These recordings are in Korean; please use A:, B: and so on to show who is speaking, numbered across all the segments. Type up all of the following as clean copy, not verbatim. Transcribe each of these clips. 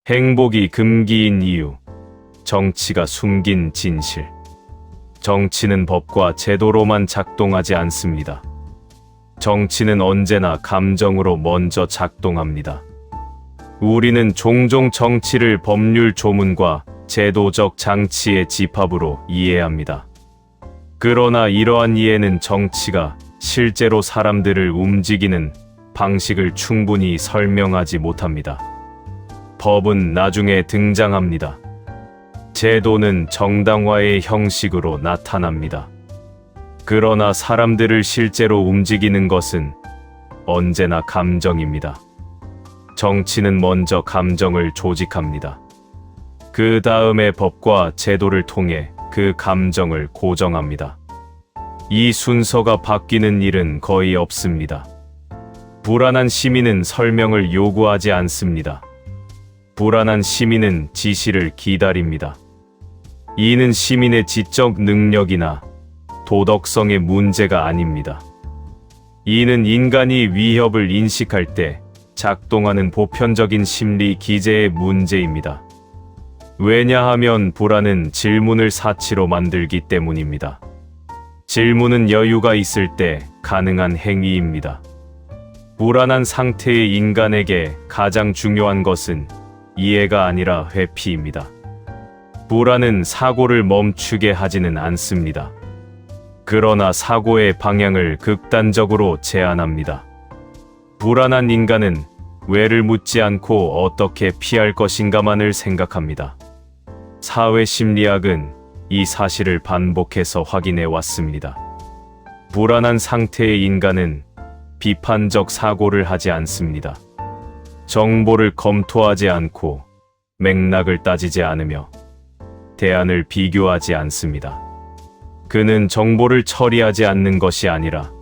A: 행복이 금기인 이유, 정치가 숨긴 진실. 정치는 법과 제도로만 작동하지 않습니다. 정치는 언제나 감정으로 먼저 작동합니다. 우리는 종종 정치를 법률 조문과 제도적 장치의 집합으로 이해합니다. 그러나 이러한 이해는 정치가 실제로 사람들을 움직이는 방식을 충분히 설명하지 못합니다. 법은 나중에 등장합니다. 제도는 정당화의 형식으로 나타납니다. 그러나 사람들을 실제로 움직이는 것은 언제나 감정입니다. 정치는 먼저 감정을 조직합니다. 그 다음에 법과 제도를 통해 그 감정을 고정합니다. 이 순서가 바뀌는 일은 거의 없습니다. 불안한 시민은 설명을 요구하지 않습니다. 불안한 시민은 지시를 기다립니다. 이는 시민의 지적 능력이나 도덕성의 문제가 아닙니다. 이는 인간이 위협을 인식할 때 작동하는 보편적인 심리 기제의 문제입니다. 왜냐하면 불안은 질문을 사치로 만들기 때문입니다. 질문은 여유가 있을 때 가능한 행위입니다. 불안한 상태의 인간에게 가장 중요한 것은 이해가 아니라 회피입니다. 불안은 사고를 멈추게 하지는 않습니다. 그러나 사고의 방향을 극단적으로 제한합니다. 불안한 인간은 왜를 묻지 않고 어떻게 피할 것인가만을 생각합니다. 사회심리학은 이 사실을 반복해서 확인해 왔습니다. 불안한 상태의 인간은 비판적 사고를 하지 않습니다. 정보를 검토하지 않고 맥락을 따지지 않으며 대안을 비교하지 않습니다. 그는 정보를 처리하지 않는 것이 아니라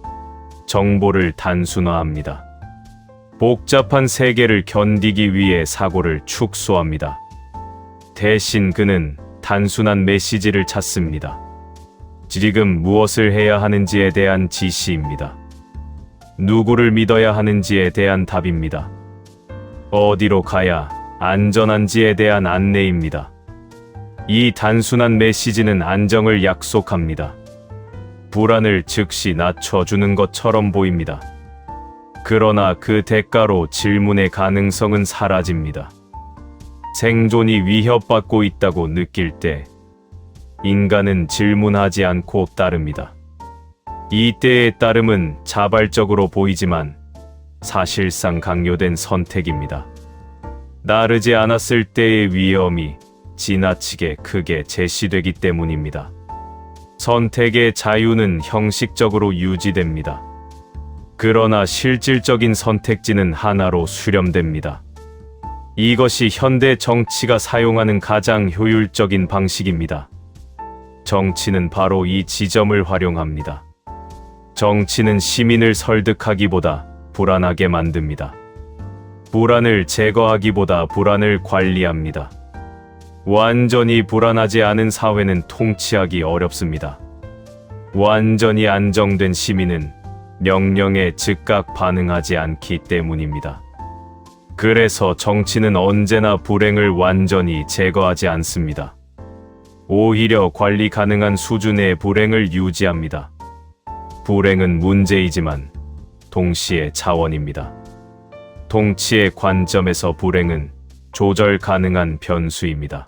A: 정보를 단순화합니다. 복잡한 세계를 견디기 위해 사고를 축소합니다. 대신 그는 단순한 메시지를 찾습니다. 지금 무엇을 해야 하는지에 대한 지시입니다. 누구를 믿어야 하는지에 대한 답입니다. 어디로 가야 안전한지에 대한 안내입니다. 이 단순한 메시지는 안정을 약속합니다. 불안을 즉시 낮춰주는 것처럼 보입니다. 그러나 그 대가로 질문의 가능성은 사라집니다. 생존이 위협받고 있다고 느낄 때 인간은 질문하지 않고 따릅니다. 이때의 따름은 자발적으로 보이지만 사실상 강요된 선택입니다. 나르지 않았을 때의 위험이 지나치게 크게 제시되기 때문입니다. 선택의 자유는 형식적으로 유지됩니다. 그러나 실질적인 선택지는 하나로 수렴됩니다. 이것이 현대 정치가 사용하는 가장 효율적인 방식입니다. 정치는 바로 이 지점을 활용합니다. 정치는 시민을 설득하기보다 불안하게 만듭니다. 불안을 제거하기보다 불안을 관리합니다. 완전히 불안하지 않은 사회는 통치하기 어렵습니다. 완전히 안정된 시민은 명령에 즉각 반응하지 않기 때문입니다. 그래서 정치는 언제나 불행을 완전히 제거하지 않습니다. 오히려 관리 가능한 수준의 불행을 유지합니다. 불행은 문제이지만 동시에 자원입니다. 통치의 관점에서 불행은 조절 가능한 변수입니다.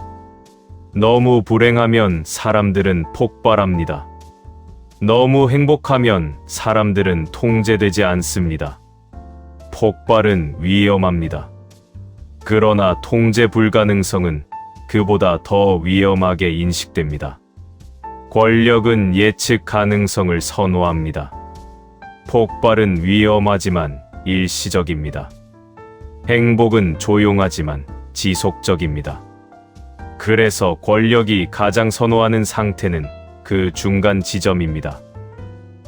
A: 너무 불행하면 사람들은 폭발합니다. 너무 행복하면 사람들은 통제되지 않습니다. 폭발은 위험합니다. 그러나 통제 불가능성은 그보다 더 위험하게 인식됩니다. 권력은 예측 가능성을 선호합니다. 폭발은 위험하지만 일시적입니다. 행복은 조용하지만 지속적입니다. 그래서 권력이 가장 선호하는 상태는 그 중간 지점입니다.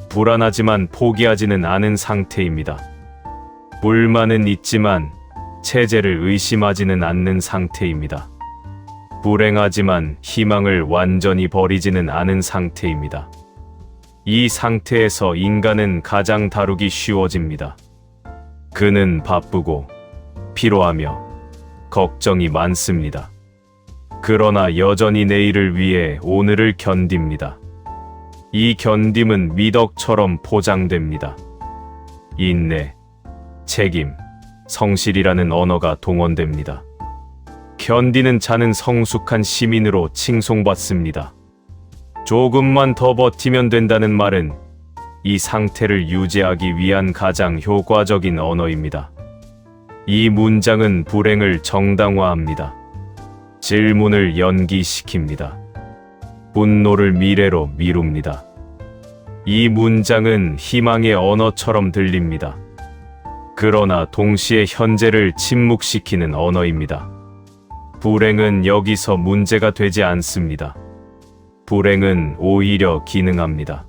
A: 불안하지만 포기하지는 않은 상태입니다. 불만은 있지만 체제를 의심하지는 않는 상태입니다. 불행하지만 희망을 완전히 버리지는 않은 상태입니다. 이 상태에서 인간은 가장 다루기 쉬워집니다. 그는 바쁘고 피로하며 걱정이 많습니다. 그러나 여전히 내일을 위해 오늘을 견딥니다. 이 견딤은 미덕처럼 포장됩니다. 인내, 책임, 성실이라는 언어가 동원됩니다. 견디는 자는 성숙한 시민으로 칭송받습니다. 조금만 더 버티면 된다는 말은 이 상태를 유지하기 위한 가장 효과적인 언어입니다. 이 문장은 불행을 정당화합니다. 질문을 연기시킵니다. 분노를 미래로 미룹니다. 이 문장은 희망의 언어처럼 들립니다. 그러나 동시에 현재를 침묵시키는 언어입니다. 불행은 여기서 문제가 되지 않습니다. 불행은 오히려 기능합니다.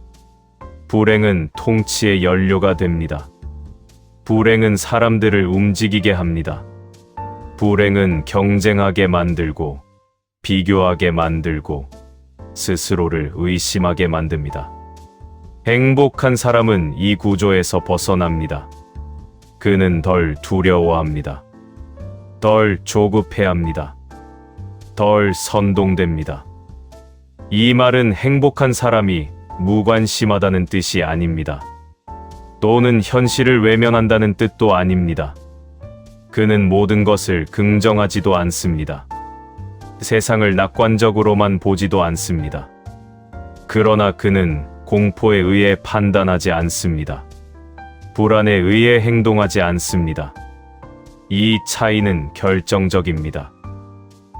A: 불행은 통치의 연료가 됩니다. 불행은 사람들을 움직이게 합니다. 불행은 경쟁하게 만들고, 비교하게 만들고, 스스로를 의심하게 만듭니다. 행복한 사람은 이 구조에서 벗어납니다. 그는 덜 두려워합니다. 덜 조급해합니다. 덜 선동됩니다. 이 말은 행복한 사람이 무관심하다는 뜻이 아닙니다. 또는 현실을 외면한다는 뜻도 아닙니다. 그는 모든 것을 긍정하지도 않습니다. 세상을 낙관적으로만 보지도 않습니다. 그러나 그는 공포에 의해 판단하지 않습니다. 불안에 의해 행동하지 않습니다. 이 차이는 결정적입니다.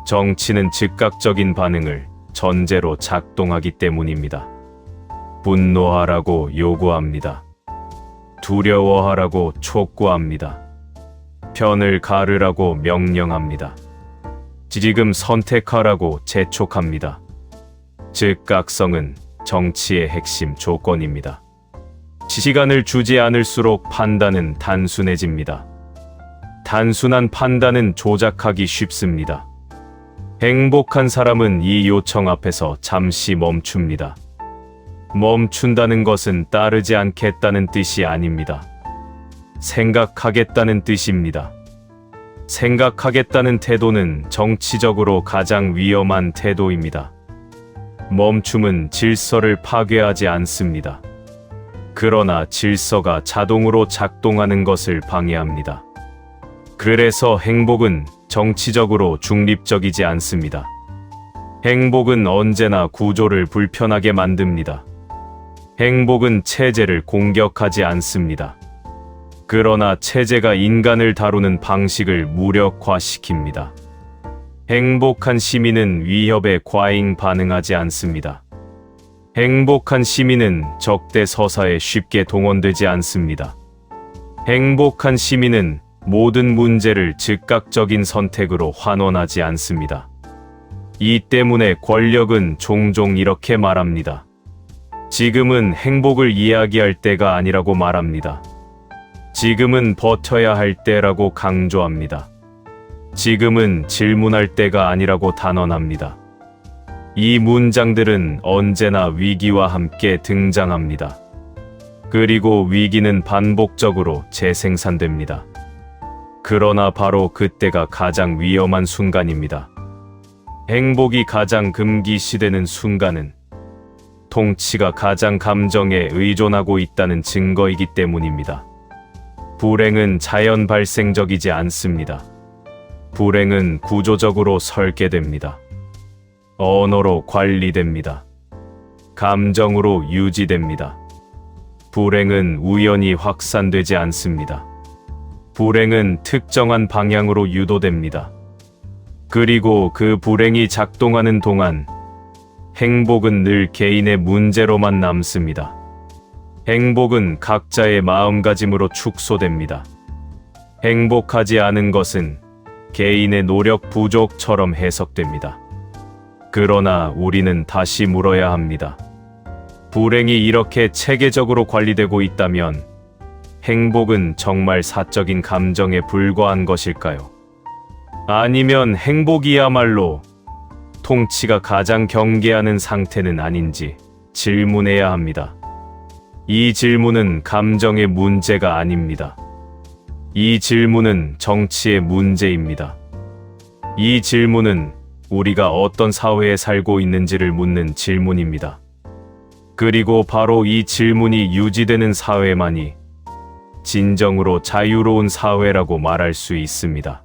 A: 정치는 즉각적인 반응을 전제로 작동하기 때문입니다. 분노하라고 요구합니다. 두려워하라고 촉구합니다. 편을 가르라고 명령합니다. 지금 선택하라고 재촉합니다. 즉각성은 정치의 핵심 조건입니다. 시간을 주지 않을수록 판단은 단순해집니다. 단순한 판단은 조작하기 쉽습니다. 행복한 사람은 이 요청 앞에서 잠시 멈춥니다. 멈춘다는 것은 따르지 않겠다는 뜻이 아닙니다. 생각하겠다는 뜻입니다. 생각하겠다는 태도는 정치적으로 가장 위험한 태도입니다. 멈춤은 질서를 파괴하지 않습니다. 그러나 질서가 자동으로 작동하는 것을 방해합니다. 그래서 행복은 정치적으로 중립적이지 않습니다. 행복은 언제나 구조를 불편하게 만듭니다. 행복은 체제를 공격하지 않습니다. 그러나 체제가 인간을 다루는 방식을 무력화시킵니다. 행복한 시민은 위협에 과잉 반응하지 않습니다. 행복한 시민은 적대 서사에 쉽게 동원되지 않습니다. 행복한 시민은 모든 문제를 즉각적인 선택으로 환원하지 않습니다. 이 때문에 권력은 종종 이렇게 말합니다. 지금은 행복을 이야기할 때가 아니라고 말합니다. 지금은 버텨야 할 때라고 강조합니다. 지금은 질문할 때가 아니라고 단언합니다. 이 문장들은 언제나 위기와 함께 등장합니다. 그리고 위기는 반복적으로 재생산됩니다. 그러나 바로 그때가 가장 위험한 순간입니다. 행복이 가장 금기시되는 순간은 통치가 가장 감정에 의존하고 있다는 증거이기 때문입니다. 불행은 자연 발생적이지 않습니다. 불행은 구조적으로 설계됩니다. 언어로 관리됩니다. 감정으로 유지됩니다. 불행은 우연히 확산되지 않습니다. 불행은 특정한 방향으로 유도됩니다. 그리고 그 불행이 작동하는 동안 행복은 늘 개인의 문제로만 남습니다. 행복은 각자의 마음가짐으로 축소됩니다. 행복하지 않은 것은 개인의 노력 부족처럼 해석됩니다. 그러나 우리는 다시 물어야 합니다. 불행이 이렇게 체계적으로 관리되고 있다면 행복은 정말 사적인 감정에 불과한 것일까요? 아니면 행복이야말로 통치가 가장 경계하는 상태는 아닌지 질문해야 합니다. 이 질문은 감정의 문제가 아닙니다. 이 질문은 정치의 문제입니다. 이 질문은 우리가 어떤 사회에 살고 있는지를 묻는 질문입니다. 그리고 바로 이 질문이 유지되는 사회만이 진정으로 자유로운 사회라고 말할 수 있습니다.